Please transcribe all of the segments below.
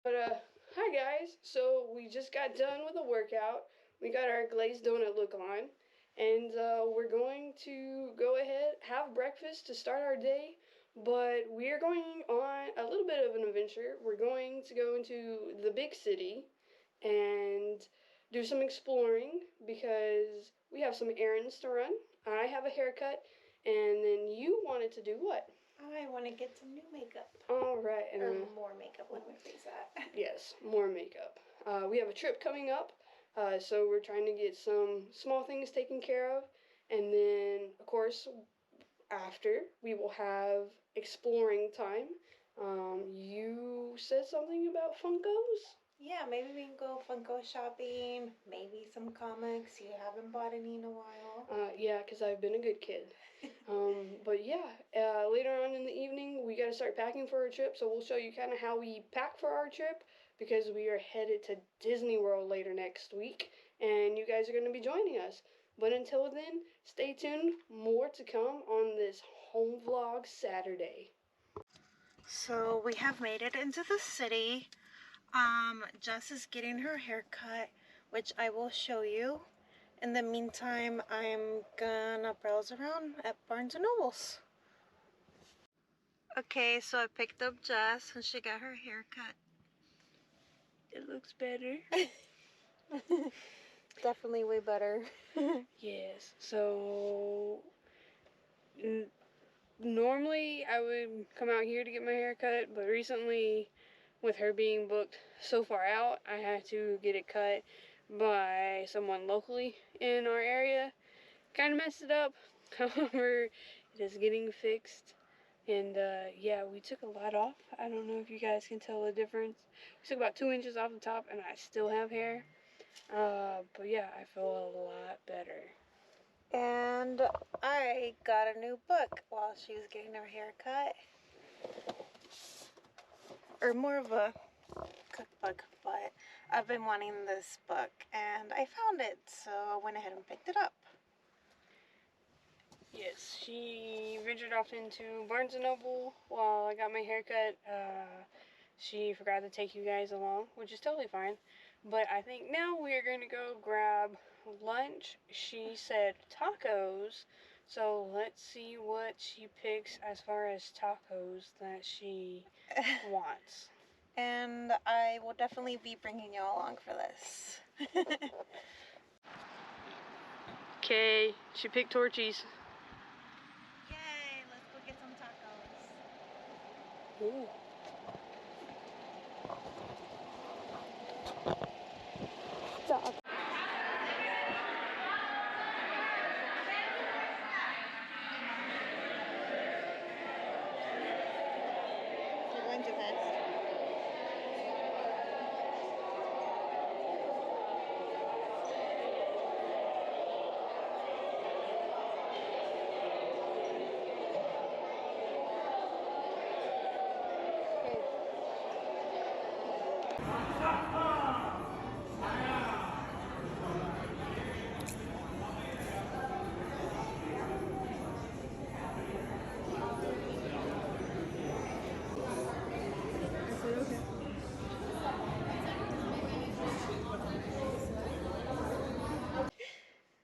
Hi guys. So we just got done with a workout. We got our glazed donut look on, and we're going to go ahead have breakfast to start our day. But we are going on a little bit of an adventure. We're going to go into the big city and do some exploring because we have some errands to run. I have a haircut, and then you wanted to do what? I want to get some new makeup. All right, and or more makeup. Let me phrase that. yes, more makeup. We have a trip coming up, so we're trying to get some small things taken care of, and then of course after we will have exploring time. You said something about Funkos? Yeah, maybe we can go Funko shopping. Maybe some comics. You haven't bought any in a while. Yeah, because I've been a good kid. But yeah, later on in the evening, we got to start packing for our trip. So we'll show you kind of how we pack for our trip because we are headed to Disney World later next week, and you guys are going to be joining us. But until then, stay tuned. More to come on this home vlog Saturday. So we have made it into the city. Jess is getting her hair cut, which I will show you. In the meantime, I'm gonna browse around at Barnes & Nobles. Okay, so I picked up Jess and she got her hair cut. It looks better. Definitely way better. Yes. So normally I would come out here to get my hair cut, but recently, with her being booked so far out, I had to get it cut by someone locally in our area. Kind of messed it up. However, it is getting fixed. And yeah, we took a lot off. I don't know if you guys can tell the difference. We took about 2 inches off the top, and I still have hair. But yeah, I feel a lot better. And I got a new book while she was getting her hair cut. Or more of a cookbook, but I've been wanting this book and I found it, so I went ahead and picked it up. Yes, she ventured off into Barnes & Noble while I got my haircut. She forgot to take you guys along, which is totally fine. But I think now we are going to go grab lunch. She said tacos, so let's see what she picks as far as tacos that she wants. And I will definitely be bringing you along for this. Okay, she picked Torchies. Yay, let's go get some tacos. Ooh. Stop. You're going too fast.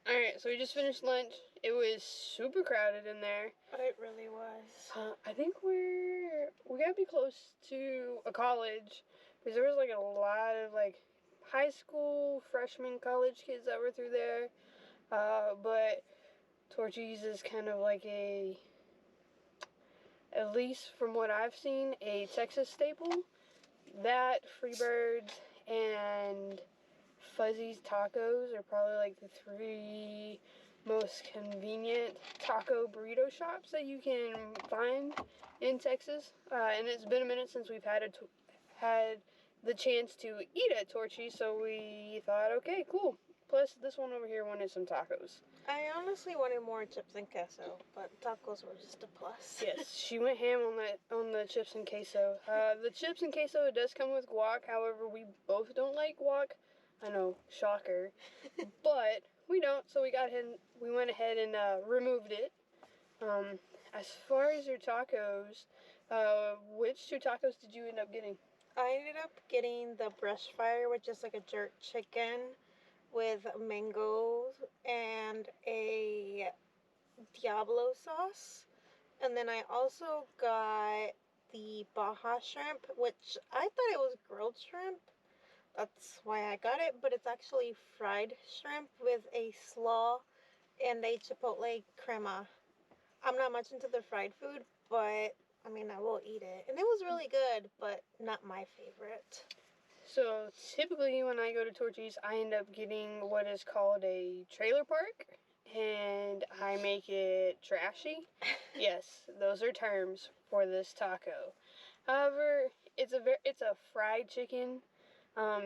Alright, so we just finished lunch. It was super crowded in there. It really was. I think we gotta be close to a college because there was like a lot of like high school, freshman, college kids that were through there. But Torchy's is kind of like at least from what I've seen, a Texas staple. That, Freebirds, and Fuzzy's Tacos are probably like the three most convenient taco burrito shops that you can find in Texas. And it's been a minute since we've had the chance to eat at Torchy, so we thought, okay, cool. Plus, this one over here wanted some tacos. I honestly wanted more chips and queso, but tacos were just a plus. Yes, she went ham on the chips and queso. The chips and queso does come with guac. However, we both don't like guac. I know, shocker, but we don't. So we went ahead and removed it. As far as your tacos, which two tacos did you end up getting? I ended up getting the brush fire, which is like a jerk chicken with mangoes and a Diablo sauce. And then I also got the Baja shrimp, which I thought it was grilled shrimp. That's why I got it, but it's actually fried shrimp with a slaw and a chipotle crema. I'm not much into the fried food, but I mean, I will eat it. And it was really good, but not my favorite. So typically when I go to Torchy's, I end up getting what is called a trailer park, and I make it trashy. Yes, those are terms for this taco. However, it's a fried chicken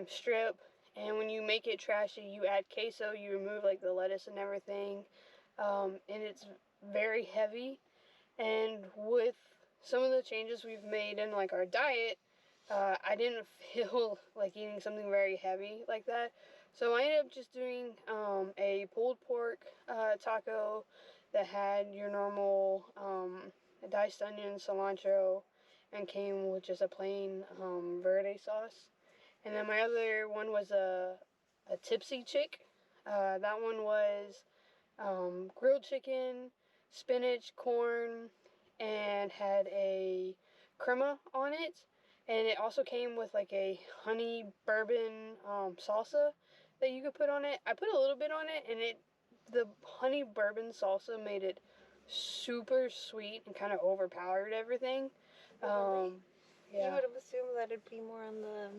strip, and when you make it trashy, you add queso, you remove like the lettuce and everything, and it's very heavy. And with some of the changes we've made in like our diet, I didn't feel like eating something very heavy like that. So I ended up just doing a pulled pork taco that had your normal diced onion, cilantro, and came with just a plain verde sauce. And then my other one was a tipsy chick. That one was grilled chicken, spinach, corn, and had a crema on it. And it also came with like a honey bourbon salsa that you could put on it. I put a little bit on it, and the honey bourbon salsa made it super sweet and kind of overpowered everything. Really? Yeah. You would have assumed that it'd be more on the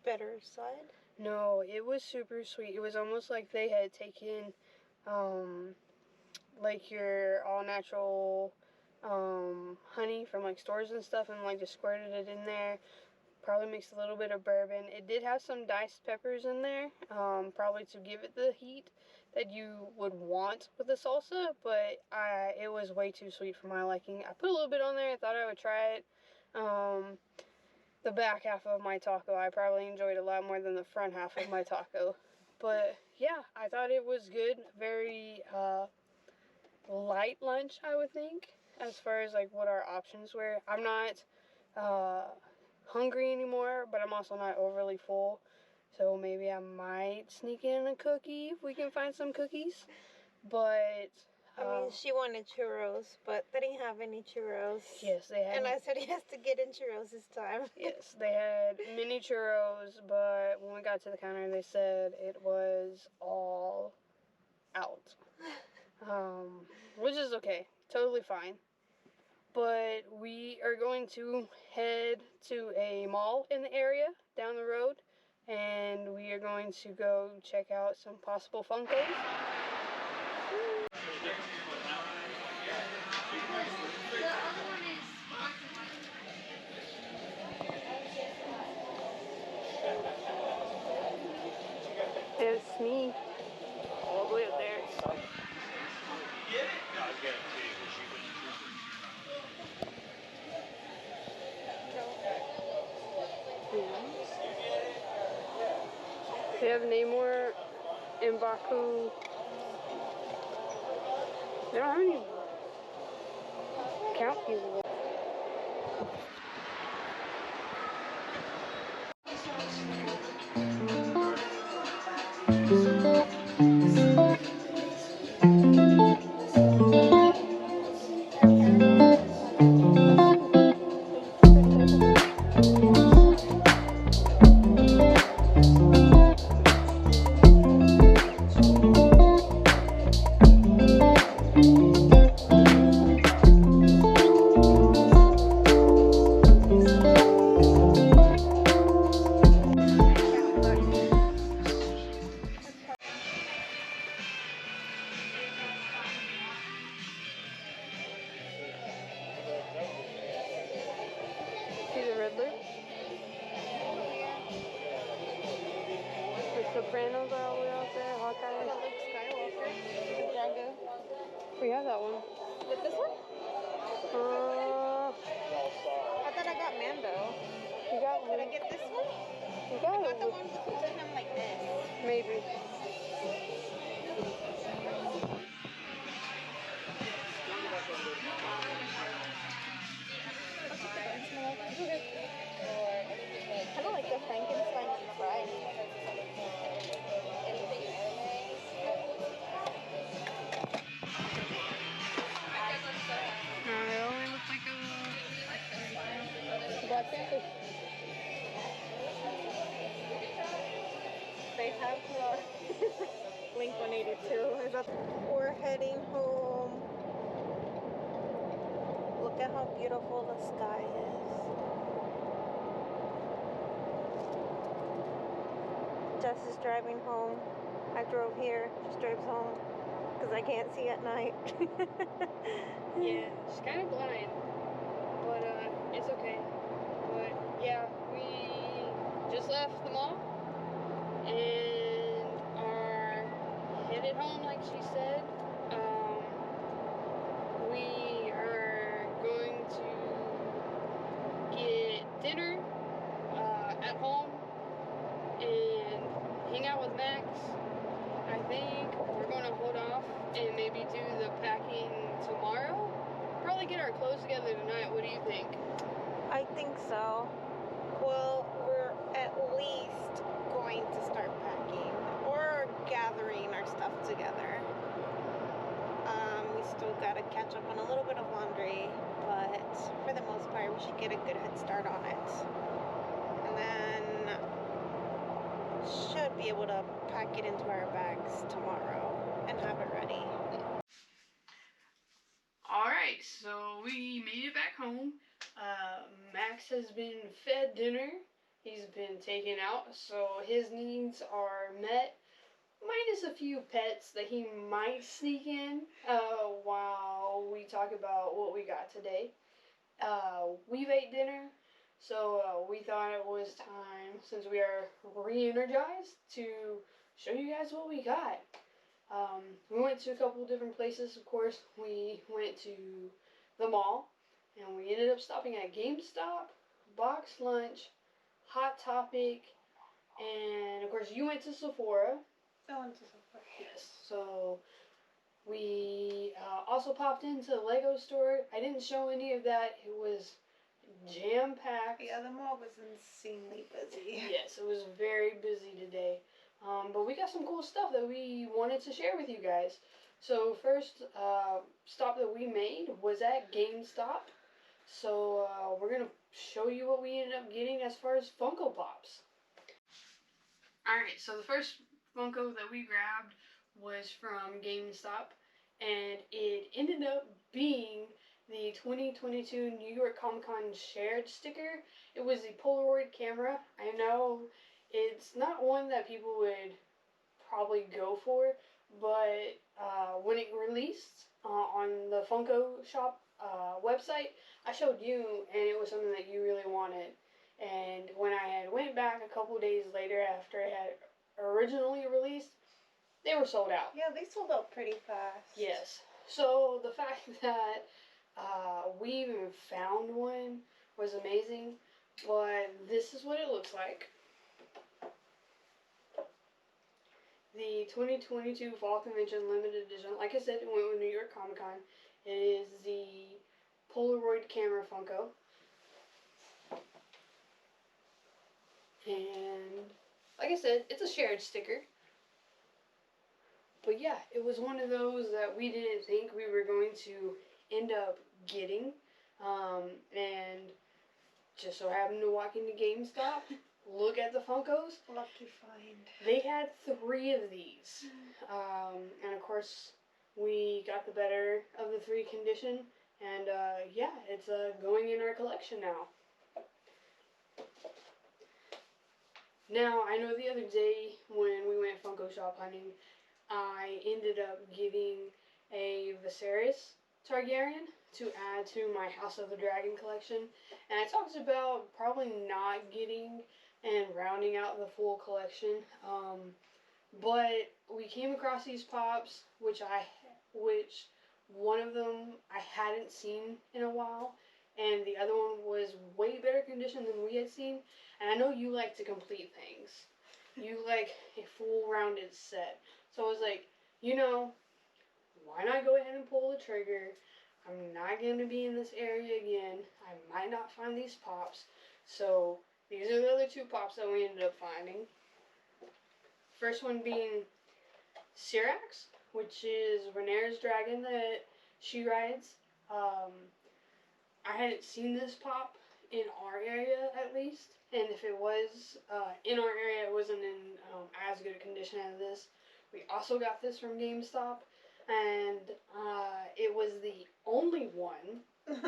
better side. No, it was super sweet. It was almost like they had taken um, like your all natural honey from like stores and stuff and like just squirted it in there. Probably mixed a little bit of bourbon. It did have some diced peppers in there, probably to give it the heat that you would want with the salsa, but it was way too sweet for my liking. I put a little bit on there. I thought I would try it. The back half of my taco I probably enjoyed a lot more than the front half of my taco. But yeah, I thought it was good. Very light lunch, I would think, as far as like what our options were. I'm not uh, hungry anymore, but I'm also not overly full. So maybe I might sneak in a cookie if we can find some cookies. But I mean, she wanted churros, but they didn't have any churros. yes, they had. And I said he has to get in churros this time. Yes, they had mini churros, but when we got to the counter, they said it was all out. Which is okay, totally fine. But we are going to head to a mall in the area down the road, and we are going to go check out some possible Funkos. It's me, all the way up there. They have Namor and Baku. They don't have any count people. See the Riddler? The Sopranos are all the way out there. Hawkeye. Luke Skywalker, the Drago. We have that one. With this one? I thought I got Mando. You got Did I one. get this one? You I got got the it. one holding him like this. Maybe. It's okay. have Blink 182. Is that we're heading home. Look at how beautiful the sky is. Jess is driving home. I drove here. She drives home because I can't see at night. Yeah, she's kind of blind, but it's okay. But yeah, we just left the mall and are headed home, like she said. We are going to get dinner at home and hang out with Max. I think we're going to hold off and maybe do the packing tomorrow. Probably get our clothes together tonight. What do you think? I think so. Well, we're at least going to start packing or gathering our stuff together. We still got to catch up on a little bit of laundry, but for the most part, we should get a good head start on it. And then should be able to pack it into our bags tomorrow and have it ready. Alright, so we made it back home. Max has been fed dinner. He's been taken out, so his needs are met. Minus a few pets that he might sneak in while we talk about what we got today. We've ate dinner, so we thought it was time, since we are re-energized, to show you guys what we got. We went to a couple different places, of course. We went to the mall, and we ended up stopping at GameStop, Box Lunch, Hot Topic, and of course you went to Sephora. I went to Sephora. Yes, so we also popped into the Lego store. I didn't show any of that. It was jam-packed. Yeah, the mall was insanely busy. Yes, it was very busy today. But we got some cool stuff that we wanted to share with you guys. So first stop that we made was at GameStop. So we're going to show you what we ended up getting as far as Funko Pops. Alright, so the first Funko that we grabbed was from GameStop, and it ended up being the 2022 New York Comic Con shared sticker. It was the Polaroid camera. I know it's not one that people would probably go for, but when it released on the Funko Shop website, I showed you, and it was something that you really wanted. And when I had went back a couple days later after it had originally released, they were sold out. Yeah, they sold out pretty fast. Yes. So the fact that we even found one was amazing. But this is what it looks like. The 2022 Fall Convention Limited Edition. Like I said, it went with New York Comic Con. It is the Polaroid camera Funko. And like I said, it's a shared sticker. But yeah, it was one of those that we didn't think we were going to end up getting. And just so happened to walk into GameStop, look at the Funkos. Lucky find. They had 3 of these. And of course, we got the better of the 3 condition. And yeah, it's going in our collection now. Now, I know the other day when we went Funko Shop hunting, I ended up getting a Viserys Targaryen to add to my House of the Dragon collection. And I talked about probably not getting and rounding out the full collection. But we came across these pops, which one of them I hadn't seen in a while, and the other one was way better condition than we had seen. And I know you like to complete things. You like a full rounded set. So I was like, you know, why not go ahead and pull the trigger? I'm not going to be in this area again. I might not find these pops. So these are the other 2 pops that we ended up finding. First one being Syrax, which is Rhaenyra's dragon that she rides. I hadn't seen this pop in our area, at least, and if it was in our area, it wasn't in as good a condition as this. We also got this from GameStop, and it was the only one.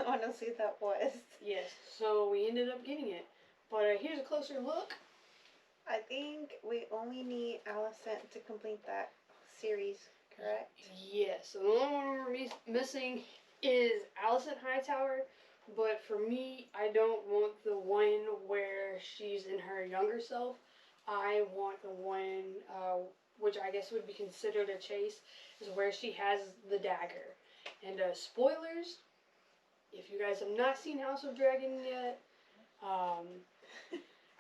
Honestly, that was. Yes, so we ended up getting it. But here's a closer look. I think we only need Allison to complete that series, correct? Yes, so the only one we're missing is Allison Hightower. But for me, I don't want the one where she's in her younger self. I want the one, which I guess would be considered a chase, is where she has the dagger. And spoilers, if you guys have not seen House of Dragon yet,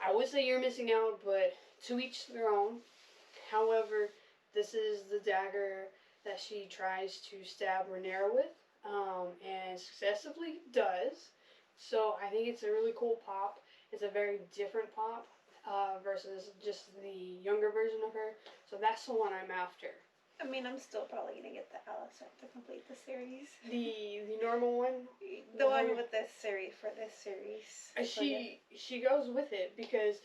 I would say you're missing out, but to each their own. However, this is the dagger that she tries to stab Rhaenyra with, and successfully does. So I think it's a really cool pop. It's a very different pop versus just the younger version of her. So that's the one I'm after. I mean, I'm still probably gonna get the Allison to complete the series. The normal one, the one with this series for this series. She goes with it because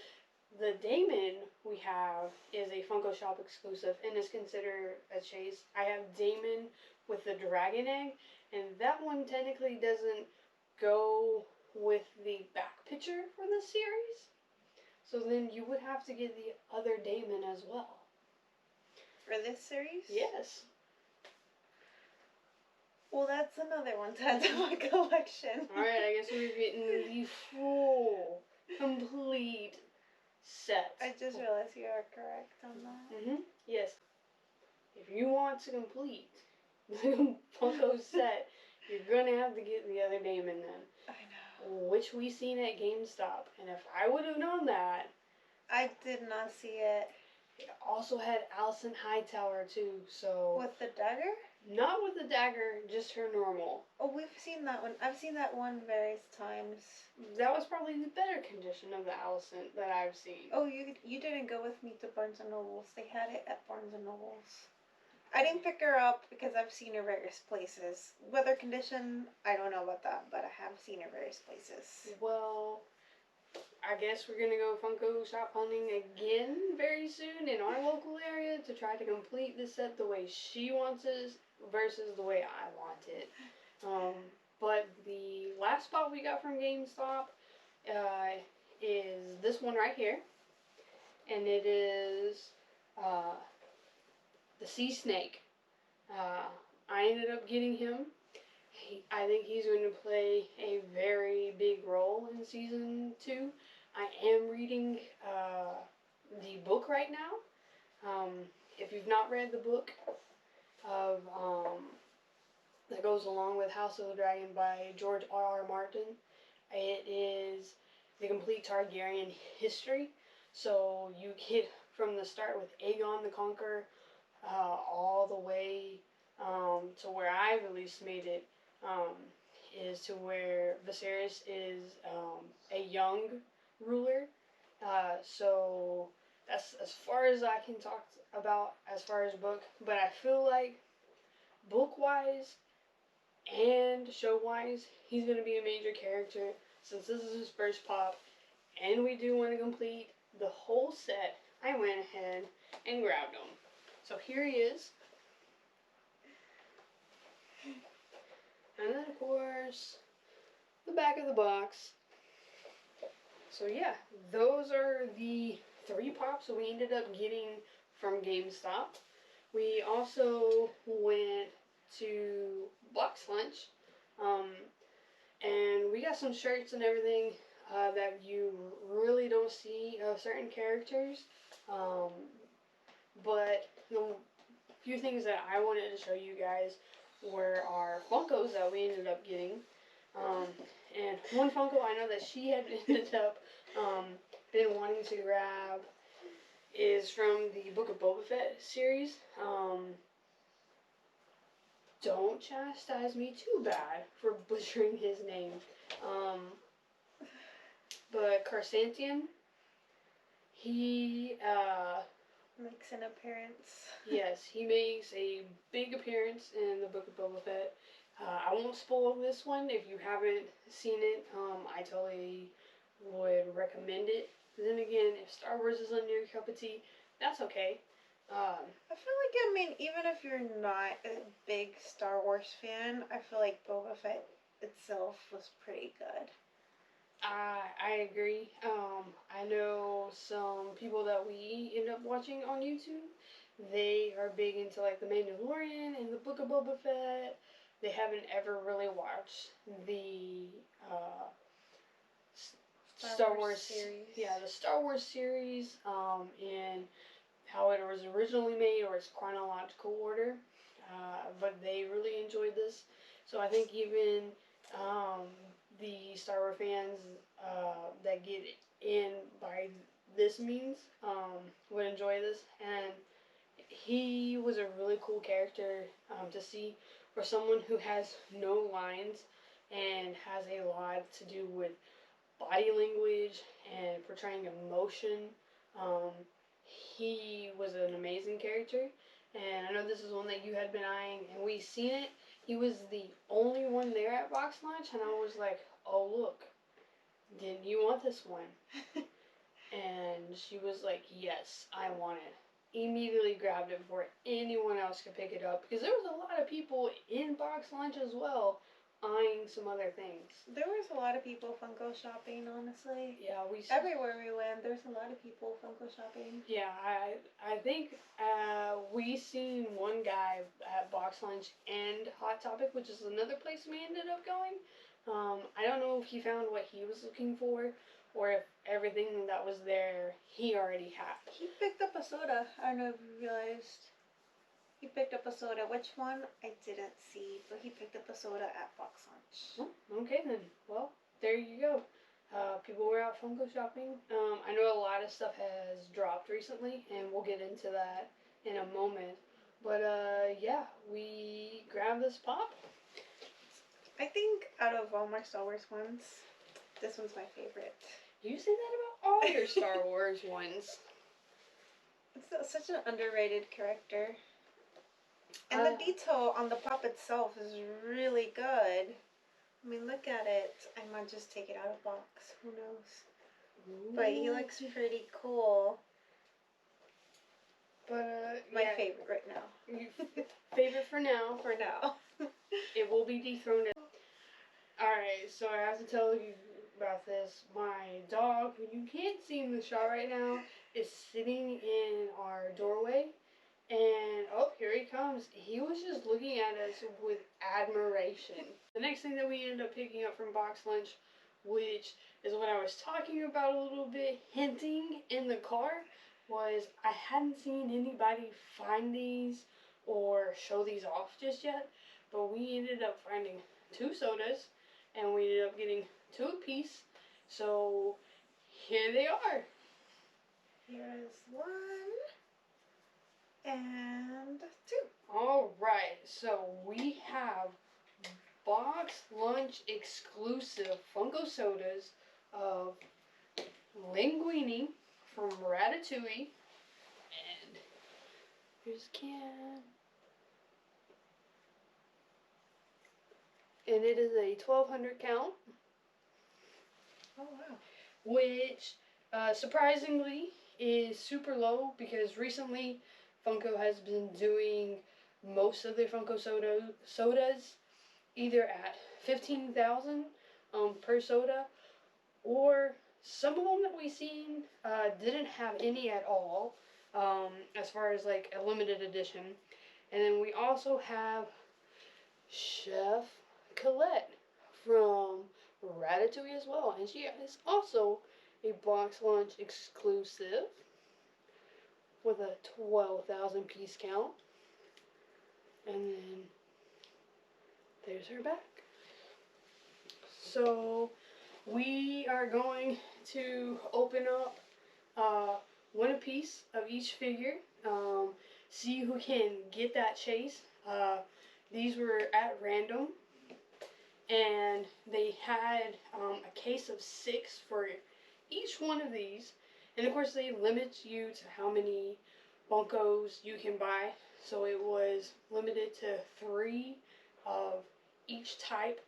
the Daemon we have is a Funko Shop exclusive and is considered a chase. I have Daemon with the dragon egg, and that one technically doesn't go with the back picture for the series. So then you would have to get the other Daemon as well. For this series? Yes. Well, that's another one to add to my collection. Alright, I guess we're getting the full, complete set. I just realized you are correct on that. Yes. If you want to complete the Funko set, you're gonna have to get the other Daemon then. I know. Which we seen at GameStop. And if I would have known that. I did not see it. It also had Allison Hightower too, so. With the dagger? Not with the dagger, just her normal. Oh, we've seen that one. I've seen that one various times. That was probably the better condition of the Allison that I've seen. Oh, you didn't go with me to Barnes and Nobles. They had it at Barnes and Nobles. I didn't pick her up because I've seen her various places. Weather condition, I don't know about that, but I have seen her various places. Well, I guess we're gonna go Funko Shop hunting again very soon in our local area to try to complete the set the way she wants it versus the way I want it. But the last spot we got from GameStop is this one right here, and it is the Sea Snake. I ended up getting him. I think he's going to play a very big role in season 2. I am reading the book right now. If you've not read the book of that goes along with House of the Dragon by George R.R. Martin, it is the complete Targaryen history. So you get from the start with Aegon the Conqueror all the way to where I've at least made it. Is to where Viserys is a young ruler. So that's as far as I can talk about as far as book. But I feel like book-wise and show-wise, he's going to be a major character since this is his first pop. And we do want to complete the whole set. I went ahead and grabbed him. So here he is. And then, of course, the back of the box. So, yeah, those are the 3 pops that we ended up getting from GameStop. We also went to Box Lunch, and we got some shirts and everything that you really don't see of certain characters. But the few things that I wanted to show you guys were our Funkos that we ended up getting. And one Funko I know that she had ended up been wanting to grab is from the Book of Boba Fett series. Don't chastise me too bad for butchering his name. But Carsantian, he makes an appearance. Yes, he makes a big appearance in the Book of Boba Fett. I won't spoil this one if you haven't seen it. I totally would recommend it. Then again, if Star Wars is on your cup of tea, that's okay. I feel like, I mean, even if you're not a big Star Wars fan, I feel like Boba Fett itself was pretty good. I agree. I know some people that we end up watching on YouTube. They are big into like the Mandalorian and the Book of Boba Fett. They haven't ever really watched the uh, Star Wars series. Yeah, the Star Wars series, and how it was originally made or its chronological order. But they really enjoyed this. So I think even um, the Star Wars fans that get in by this means would enjoy this. And he was a really cool character to see for someone who has no lines and has a lot to do with body language and portraying emotion. Um, he was an amazing character, and I know this is one that you had been eyeing, and we seen it. He was the only one there at box lunch, and I was like, "Oh look, didn't you want this one?" And she was like, "Yes, I want it." Immediately grabbed it before anyone else could pick it up because there was a lot of people in box lunch as well eyeing some other things. There was a lot of people Funko shopping, honestly. Yeah, everywhere we went, there's a lot of people Funko shopping. Yeah, I think we seen one guy at Box Lunch and Hot Topic, which is another place we ended up going. I don't know if he found what he was looking for, or if everything that was there he already had. He picked up a soda. I don't know if you realized. He picked up a soda. Which one? I didn't see, but he picked up a soda at Box Lunch. Oh, okay then. Well, there you go. People were out Funko shopping. I know a lot of stuff has dropped recently, and we'll get into that in a moment. But yeah, we grabbed this pop. I think out of all my Star Wars ones, this one's my favorite. You say that about all your Star Wars ones. It's such an underrated character. And the detail on the pop itself is really good. I mean, look at it. I might just take it out of box. Who knows? Ooh. But he looks pretty cool. But my favorite right now. Favorite for now. For now. It will be dethroned. Alright, so I have to tell you about this. My dog, who you can't see in the shot right now, is sitting in our doorway. And, oh, here he comes. He was just looking at us with admiration. The next thing that we ended up picking up from Box Lunch, which is what I was talking about a little bit, hinting in the car, was I hadn't seen anybody find these or show these off just yet. But we ended up finding 2 sodas, and we ended up getting 2 apiece. So, here they are. Here's 1. And 2. Alright, so we have Box Lunch exclusive Funko sodas of Linguini from Ratatouille. And here's a can. And it is a 1200 count. Oh, wow. Which, surprisingly, is super low because recently Funko has been doing most of their Funko sodas either at 15,000 per soda, or some of them that we seen didn't have any at all, as far as like a limited edition. And then we also have Chef Colette from Ratatouille as well, and she is also a Box Lunch exclusive with a 12,000 piece count. And then there's her back. So we are going to open up one apiece of each figure, see who can get that chase. These were at random, and they had a case of 6 for each one of these. And of course they limit you to how many Funkos you can buy. So it was limited to 3 of each type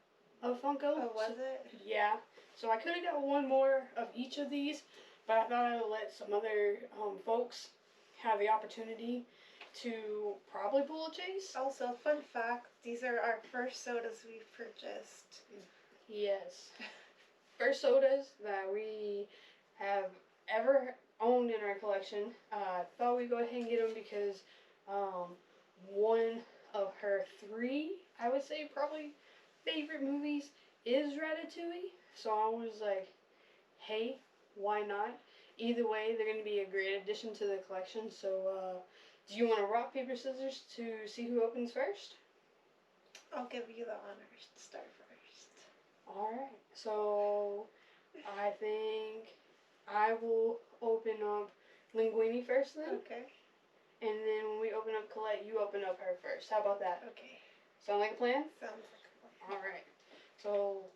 of Funko. Oh, was it? Yeah. So I could have got one more of each of these, but I thought I would let some other folks have the opportunity to probably pull a chase. Also, fun fact, these are our first sodas we've purchased. Yes. First sodas that we have ever owned in our collection. Thought we'd go ahead and get them because one of her three, I would say, probably favorite movies is Ratatouille. So I was like, hey, why not? Either way, they're going to be a great addition to the collection. So, do you want to rock, paper, scissors to see who opens first? I'll give you the honors to start first. Alright, so I think I will open up Linguini first then. Okay. And then when we open up Colette, you open up her first. How about that? Okay. Sound like a plan? Sounds like a plan. Alright. So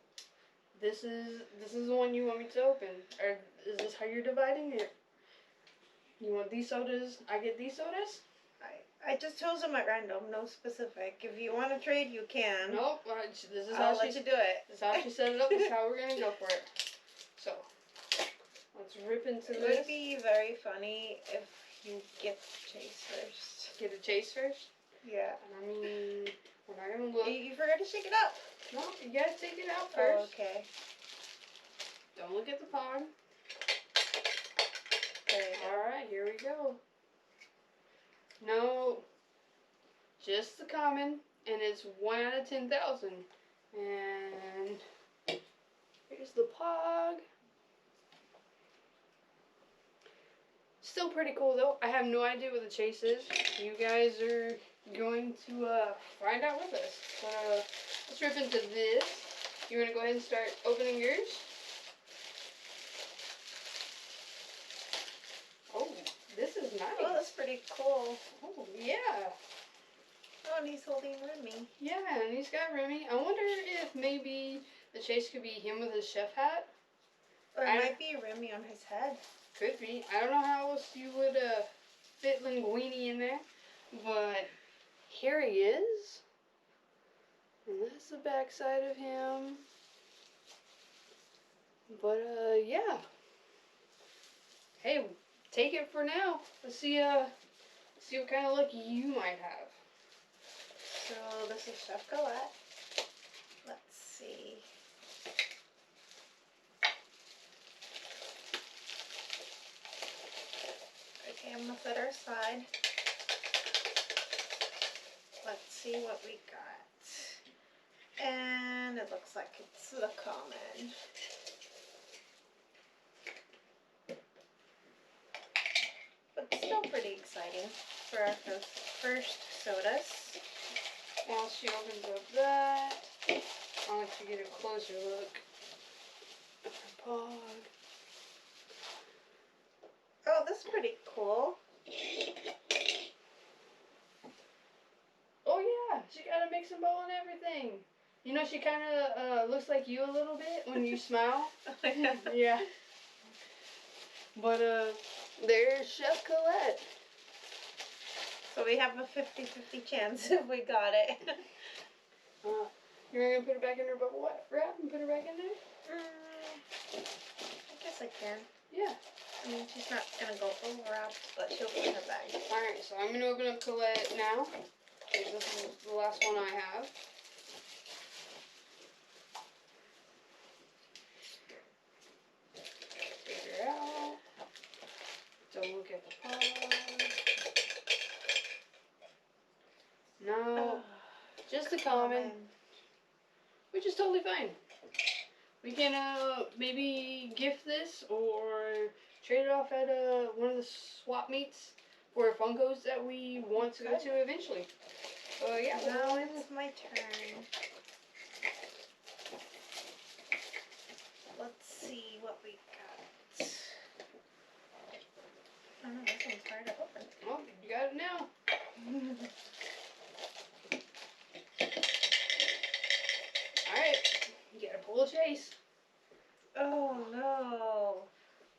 this is the one you want me to open. Or is this how you're dividing it? You want these sodas? I get these sodas? I just chose them at random, no specific. If you want to trade, you can. Nope. This is how I'll let you do it. This is how she set it up. This is how we're gonna go for it. So let's rip into It this. would be very funny if you get the chase first. Get a chase first? Yeah. I mean, we're not gonna look. You forgot to shake it up. No, you gotta take it out first. Oh, okay. Don't look at the pog. There you go. Alright, here we go. No, just the common, and it's 1 out of 10,000. And here's the pog. Still pretty cool though. I have no idea what the chase is. You guys are going to find out with us. So let's rip into this. You want to go ahead and start opening yours? Oh, this is nice. Oh, that's pretty cool. Oh, yeah. Oh, and he's holding Remy. Yeah, and he's got Remy. I wonder if maybe the chase could be him with his chef hat. Or it might be Remy on his head. Could be. I don't know how else you would fit Linguini in there. But here he is. And that's the backside of him. But, yeah. Hey, take it for now. Let's see what kind of luck you might have. So this is Chef Colette. Let's see. Okay, I'm gonna set her aside. Let's see what we got. And it looks like it's the common. But still pretty exciting for our first sodas. While she opens up that, I'll let you get a closer look at her pog. Oh, this is pretty cool. Oh yeah, she got a mixing bowl and everything. You know, she kind of looks like you a little bit when you smile. Yeah. But there's Chef Colette. So we have a 50-50 chance if we got it. You're gonna put her back in her bubble wrap and put her back in there? I guess I can. Yeah. I mean, she's not gonna go overwrapped, but she'll be in her bag. Alright, so I'm gonna open up Colette now. This is the last one I have. Figure out. Don't look at the pog. No, just the common, which is totally fine. We can maybe gift this or trade it off at one of the swap meets for Funkos that we want to go to eventually. So yeah, now it's my turn. Let's see what we got. Oh no, this one's hard to open. well, you got it now. Alright, you gotta pull a chase. Oh no,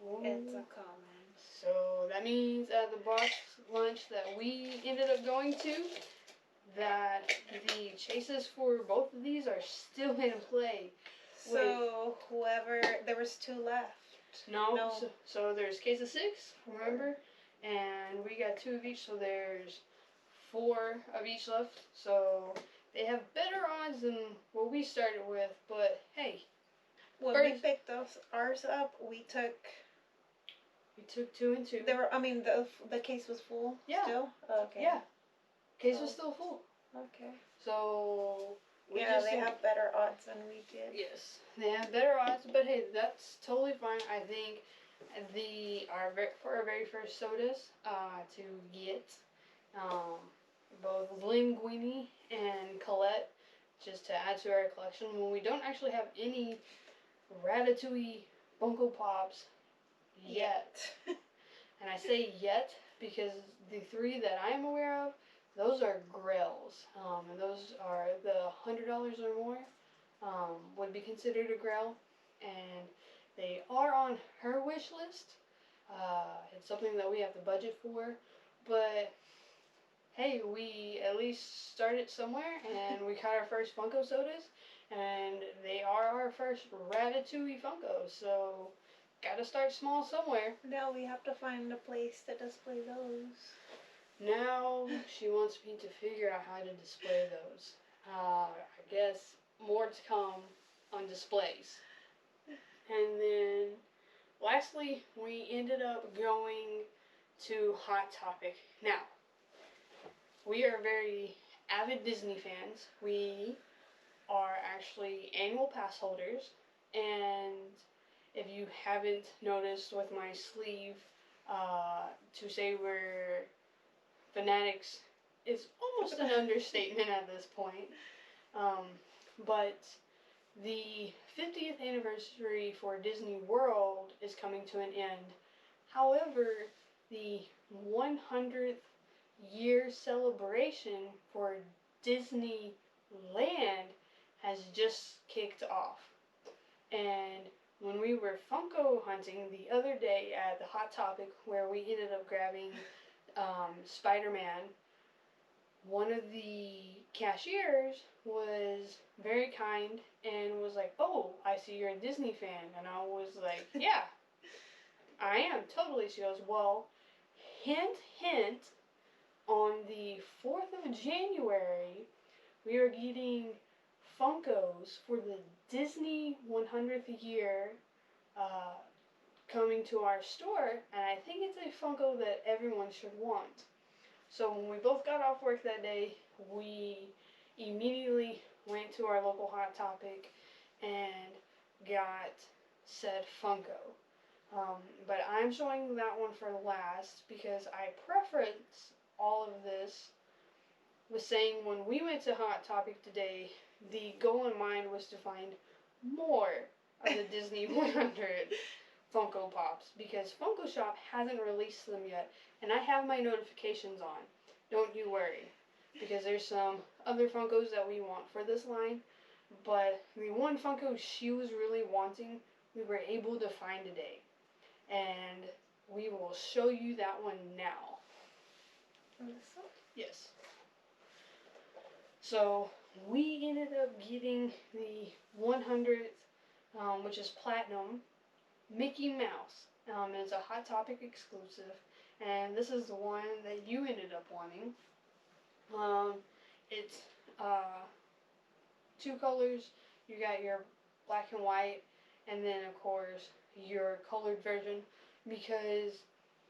Ooh. it's a common. So that means at the box lunch that we ended up going to, that the chases for both of these are still in play. So whoever, there was 2 left. No. So there's case of 6, remember? And we got 2 of each, so there's 4 of each left. So they have better odds than what we started with, but hey. When we picked ours up, we took 2 and 2. There were, the case was full. Yeah. Still? Okay. Yeah. Case was still full. Okay. So they have better odds than we did. Yes, they have better odds, but hey, that's totally fine. I think for our very first sodas to get both Linguini and Colette, just to add to our collection, when we don't actually have any Ratatouille Funko Pops yet. And I say yet because the 3 that I am aware of, those are grails, and those are the $100 or more would be considered a grail, and they are on her wish list. It's something that we have the budget for, but hey, we at least started somewhere, and we got our first Funko sodas, and they are our first Ratatouille Funko, so gotta start small somewhere. Now we have to find a place to display those. Now she wants me to figure out how to display those. I guess more to come on displays. And then lastly, we ended up going to Hot Topic. Now, we are very avid Disney fans. We are actually annual pass holders, and if you haven't noticed with my sleeve, to say we're fanatics is almost an understatement at this point. But the 50th anniversary for Disney World is coming to an end. However, the 100th year celebration for Disneyland has just kicked off. And when we were Funko hunting the other day at the Hot Topic, where we ended up grabbing Spider-Man, one of the cashiers was very kind and was like, "Oh, I see you're a Disney fan." And I was like, "Yeah, I am, totally." She goes, "Well, hint, hint, on the 4th of January, we are getting Funkos for the Disney 100th year coming to our store, and I think it's a Funko that everyone should want." So when we both got off work that day, we immediately went to our local Hot Topic and got said Funko. But I'm showing that one for last because I preference all of this with saying when we went to Hot Topic today, the goal in mind was to find more of the Disney 100 Funko Pops, because Funko Shop hasn't released them yet, and I have my notifications on. Don't you worry, because there's some other Funkos that we want for this line, but the one Funko she was really wanting, we were able to find today, and we will show you that one now. Yes. So we ended up getting the 100th, which is platinum, Mickey Mouse. It's a Hot Topic exclusive, and this is the one that you ended up wanting. It's 2 colors. You got your black and white, and then of course your colored version, because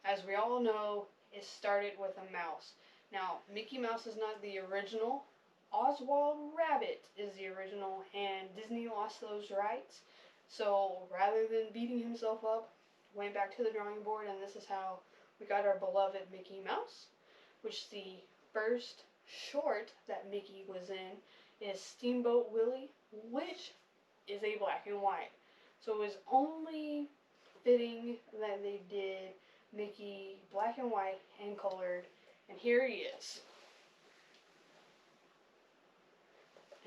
as we all know, it started with a mouse. Now, Mickey Mouse is not the original. Oswald Rabbit is the original, and Disney lost those rights. So rather than beating himself up, went back to the drawing board, and this is how we got our beloved Mickey Mouse, which the first short that Mickey was in is Steamboat Willie, which is a black and white. So it was only fitting that they did Mickey black and white and colored, and here he is.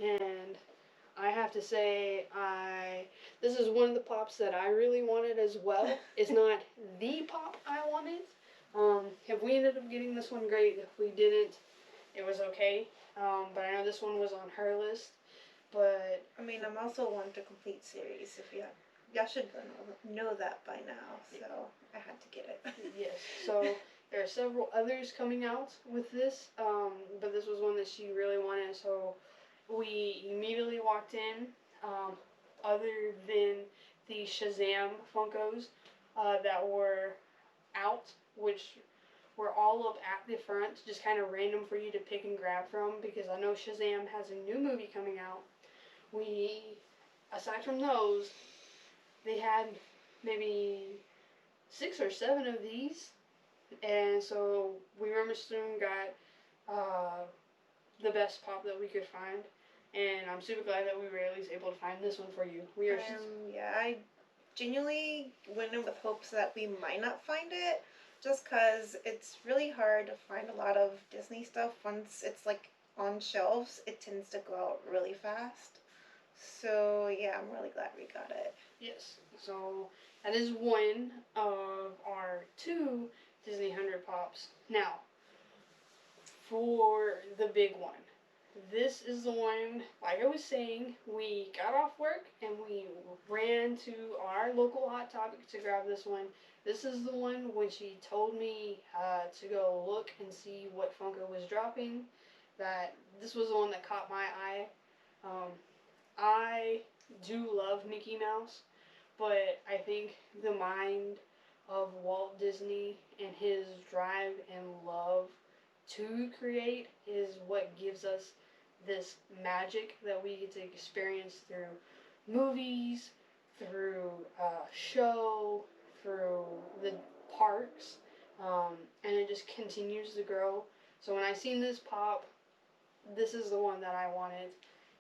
And I have to say, this is one of the pops that I really wanted as well. It's not the pop I wanted. If we ended up getting this one, great. If we didn't, it was okay. But I know this one was on her list. But I mean, I'm also one to complete series. If y'all should know that by now. So I had to get it. yes, so there are several others coming out with this, but this was one that she really wanted, so we immediately walked in. Other than the Shazam Funkos that were out, which were all up at the front, just kind of random for you to pick and grab from, because I know Shazam has a new movie coming out. We, aside from those, they had maybe 6 or 7 of these, and so we remember soon got the best pop that we could find, and I'm super glad that we were at least able to find this one for you. We are yeah, I genuinely went in with hopes that we might not find it, just because it's really hard to find a lot of Disney stuff. Once it's like on shelves, it tends to go out really fast. So yeah, I'm really glad we got it. Yes, so that is one of our 2 Disney 100 Pops. Now, for the big one. This is the one, like I was saying, we got off work and we ran to our local Hot Topic to grab this one. This is the one when she told me to go look and see what Funko was dropping, that this was the one that caught my eye. I do love Mickey Mouse, but I think the mind of Walt Disney and his drive and love to create is what gives us this magic that we get to experience through movies, through show, through the parks, and it just continues to grow. So when I seen this pop, this is the one that I wanted,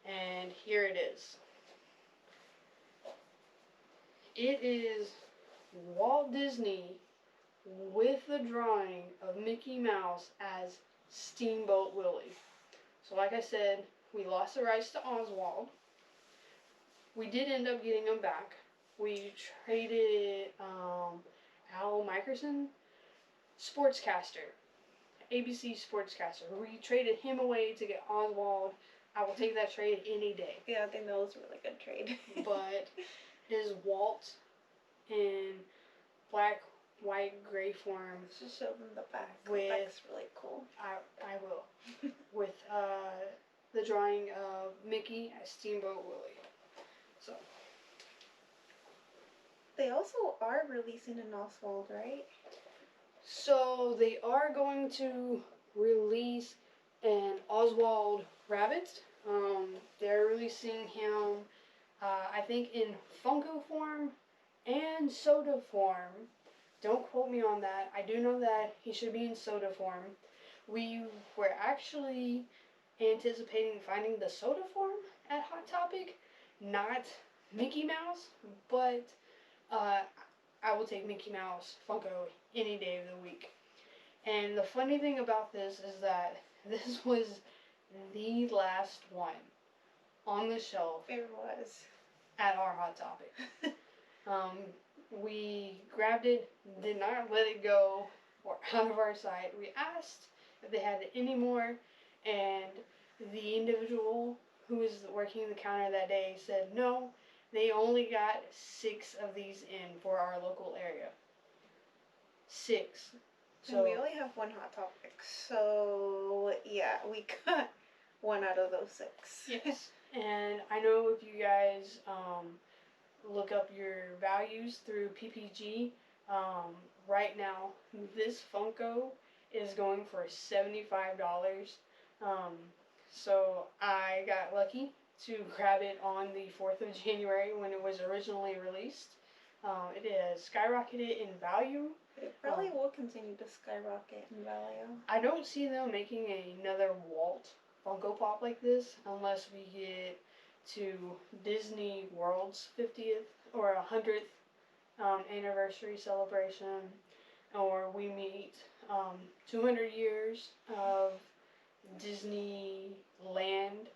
and here it is. It is Walt Disney with the drawing of Mickey Mouse as Steamboat Willie. So like I said, we lost the rights to Oswald. We did end up getting him back. We traded Al Mickelson, sportscaster, ABC sportscaster. We traded him away to get Oswald. I will take that trade any day. Yeah, I think that was a really good trade. But it is Walt in black, white, gray form. Just show them the back. With, the back's really cool. I will. With the drawing of Mickey as Steamboat Willie. So. They also are releasing an Oswald, right? So they are going to release an Oswald Rabbit. They're releasing him, I think, in Funko form and soda form. Don't quote me on that. I do know that he should be in soda form. We were actually anticipating finding the soda form at Hot Topic, not Mickey Mouse, but I will take Mickey Mouse Funko any day of the week. And the funny thing about this is that this was the last one on the shelf. It was. At our Hot Topic. We grabbed it, did not let it go or out of our sight. We asked if they had any more, and the individual who was working the counter that day said no, they only got 6 of these in for our local area. 6. So, and we only have 1 Hot Topic, so yeah, we got 1 out of those 6. Yes, and I know if you guys look up your values through PPG, right now this Funko is going for $75. So I got lucky to grab it on the 4th of January when it was originally released. It has skyrocketed in value. It probably will continue to skyrocket in value. I don't see them making another Walt Funko Pop like this unless we get to Disney World's 50th or 100th anniversary celebration, or we meet 200 years of Disneyland,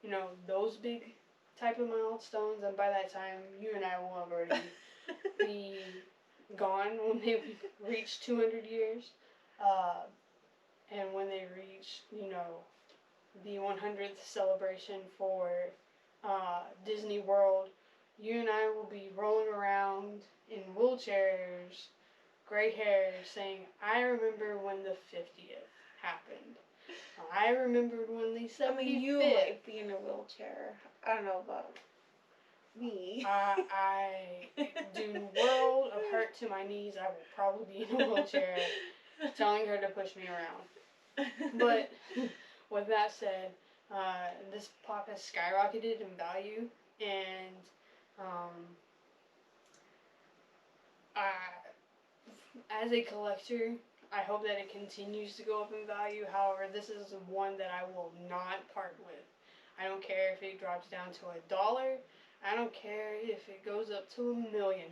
you know, those big type of milestones, and by that time you and I will have already be gone when they reach 200 years, and when they reach, you know, the 100th celebration for Disney World, you and I will be rolling around in wheelchairs, gray hair, saying, I remember when the 50th happened. I remembered when the 75th. I mean, you might be in a wheelchair. I don't know about me. I do world of hurt to my knees. I will probably be in a wheelchair telling her to push me around. But with that said, this pop has skyrocketed in value, and as a collector, I hope that it continues to go up in value. However, this is one that I will not part with. I don't care if it drops down to $1. I don't care if it goes up to $1 million.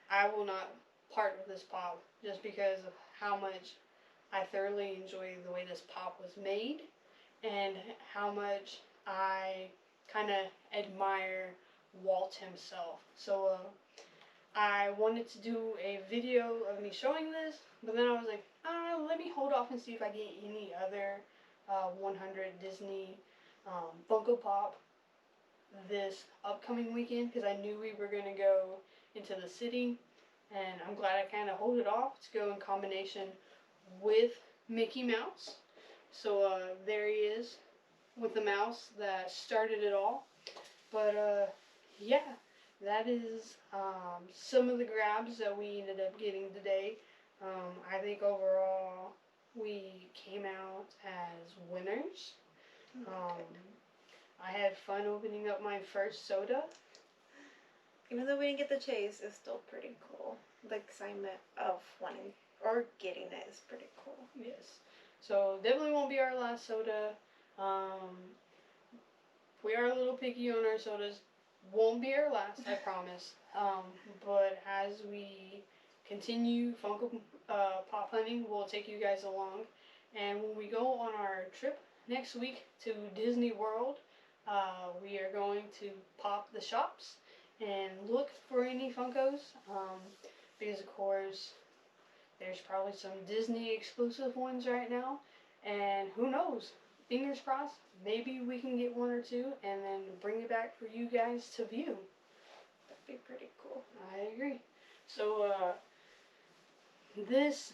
I will not part with this pop just because of how much I thoroughly enjoy the way this pop was made and how much I kind of admire Walt himself. So I wanted to do a video of me showing this, but then I was like, I don't know, let me hold off and see if I get any other 100 Disney Funko Pop this upcoming weekend, because I knew we were going to go into the city, and I'm glad I kind of hold it off to go in combination with Mickey Mouse. So there he is with the mouse that started it all. But yeah, that is some of the grabs that we ended up getting today. I think overall we came out as winners. I had fun opening up my first soda. Even though we didn't get the chase, it's still pretty cool. The excitement of wanting or getting it is pretty cool. Yes. So definitely won't be our last soda. We are a little picky on our sodas. Won't be our last, I promise. But as we continue Funko Pop hunting, we'll take you guys along. And when we go on our trip next week to Disney World, we are going to pop the shops and look for any Funkos. Because of course, there's probably some Disney exclusive ones right now. And who knows? Fingers crossed, maybe we can get one or two and then bring it back for you guys to view. That'd be pretty cool. I agree. So, this,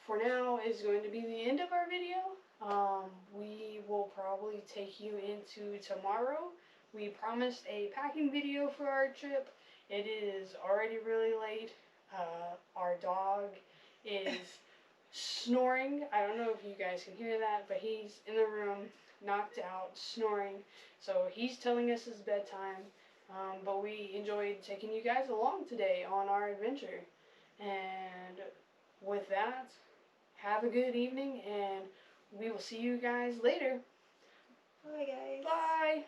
for now, is going to be the end of our video. We will probably take you into tomorrow. We promised a packing video for our trip. It is already really late. Our dog is snoring. I don't know if you guys can hear that, but he's in the room, knocked out, snoring. So he's telling us it's bedtime. But we enjoyed taking you guys along today on our adventure. And with that, have a good evening, and we will see you guys later. Bye, guys. Bye.